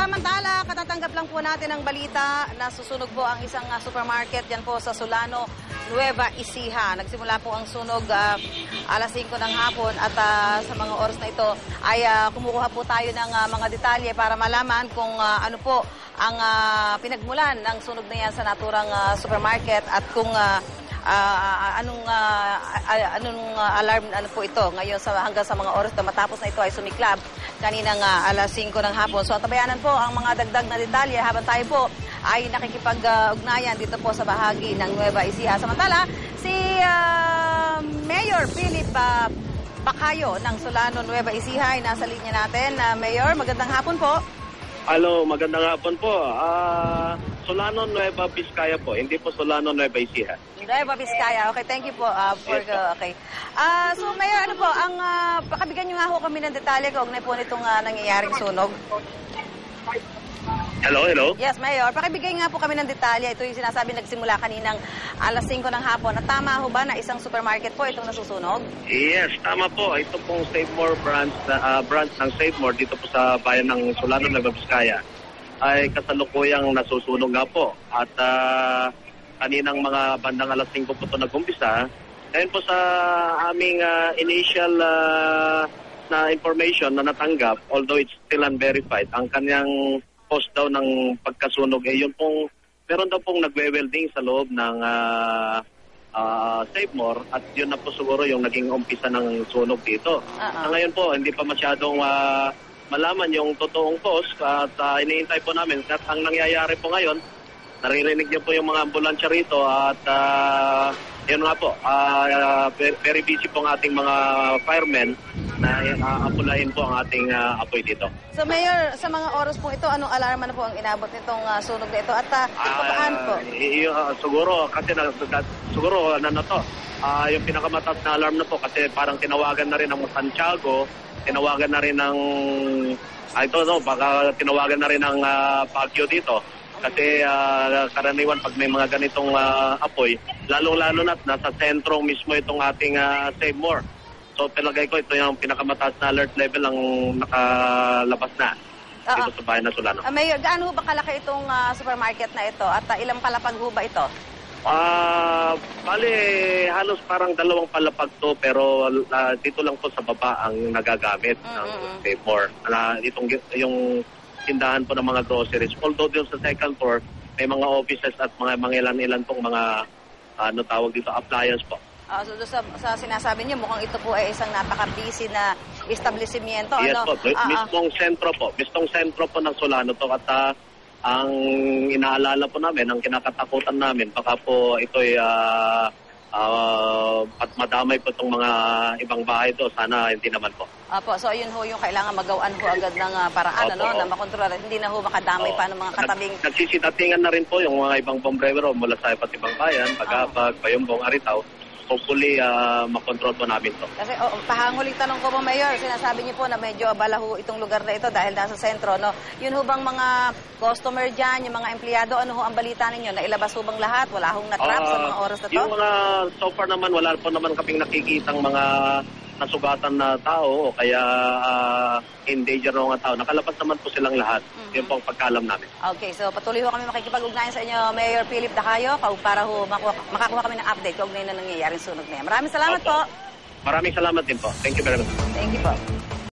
Samantala, katatanggap lang po natin ang balita na susunog po ang isang supermarket dyan po sa Solano, Nueva Ecija. Nagsimula po ang sunog alas 5 ng hapon at sa mga oras na ito ay kumukuha po tayo ng mga detalye para malaman kung ano po ang pinagmulan ng sunog na yan sa naturang supermarket at kung anong alarm po ito ngayon hanggang sa mga oras na matapos na ito ay sumiklab kaninang alas 5 ng hapon. So tabayanan po ang mga dagdag na detalye habang tayo po ay nakikipag-ugnayan dito po sa bahagi ng Nueva Ecija. Samantala, si Mayor Philip Bacayo ng Solano, Nueva Ecija ay nasa linya natin. Mayor, magandang hapon po. Hello, magandang hapon po. Solano, Nueva Vizcaya po, hindi po Solano, Nueva Ecija. Nueva Vizcaya. Okay, thank you po. Okay. So, Mayor, ano po, pakabigyan nyo nga ho kami ng detalye kaugnay po nitong nangyayaring sunog. Hello? Yes, Mayor. Pakibigay nga po kami ng detalye. Ito yung sinasabi nagsimula kaninang alas 5 ng hapon. At tama ho ba na isang supermarket po itong nasusunog? Yes, tama po. Ito pong Save More branch ng Save More dito po sa bayan ng Solano, Nueva Vizcaya ay kasalukuyang nasusunog nga po. At kaninang mga bandang alas 5 po ito nag-umpisa. Ngayon po sa aming initial na information na natanggap, although it's still unverified, ang kanyang cause daw ng pagkasunog ay yun pong meron daw pong nagwe-welding sa loob ng Save More at yun na po siguro yung naging umpisa ng sunog dito. Sa ngayon po, hindi pa masyadong malaman yung totoong cause at iniintay po namin at ang nangyayari po ngayon, naririnig niyo po yung mga ambulansya rito at yun nga po, very busy po ang ating mga firemen na apulahin po ang ating apoy dito. So, Mayor, sa mga oras po ito, anong alarma na po ang inabot nitong sunog na ito? At paano po? Siguro, kasi siguro, yung pinakamataas na alarm na po kasi parang tinawagan na rin ng Santiago, tinawagan na rin ng, baka tinawagan na rin ng Baguio dito. Kasi karaniwan pag may mga ganitong apoy, lalong-lalo na nasa sentro mismo itong ating Save More. So palagay ko ito yung pinakamataas na alert level ang nakalabas na dito sa bayan ng Solano. Mayor, gaano ba kalaki itong supermarket na ito at ilang palapag ho ba ito? Bali, halos parang 2 palapag to pero dito lang po sa baba ang nagagamit ng Save More. Yung tindahan po ng mga groceries. Although doon sa second floor, may mga offices at mga ilan-ilan pong mga appliance po. So sa sinasabi niyo, mukhang ito po ay isang napaka-busy na establishmento. Yes po, mismong sentro po ng Solano to at ang inaalala po namin, ang kinakatakutan namin, baka po ito'y at madamay po itong mga ibang bahay to, sana hindi naman po. So ayun ho yung kailangan magawan ho agad ng paraan na makontrol at hindi na ho makadamay pa ng mga katabing. Nagsisitatingan na rin po yung mga ibang bombrero mula sa iba't ibang bayan, Pagapag, Bayumbong, Aritaw. Hopefully, makontrol po namin to. Kasi pahanguling tanong ko po, Mayor, sinasabi niyo po na medyo abala ho itong lugar na ito dahil nasa sentro, no? Yun ho bang mga customer dyan, yung mga empleyado, ano ho ang balita ninyo? Nailabas ho bang lahat? Wala hong na-trap sa mga oras na to? Yung mga so far naman, wala po naman kaming nakikitang mga nasugatan na tao o kaya in danger ng mga tao. Nakalabas naman po silang lahat. Yun po ang pagkaalam namin. Okay, so patuloy ho kami makikipag-ugnayan sa inyo, Mayor Philip Bacayo, para ho makakuha kami ng update kaugnay na nangyayaring sunog na yan. Maraming salamat po. Maraming salamat din po. Thank you very much. Thank you po.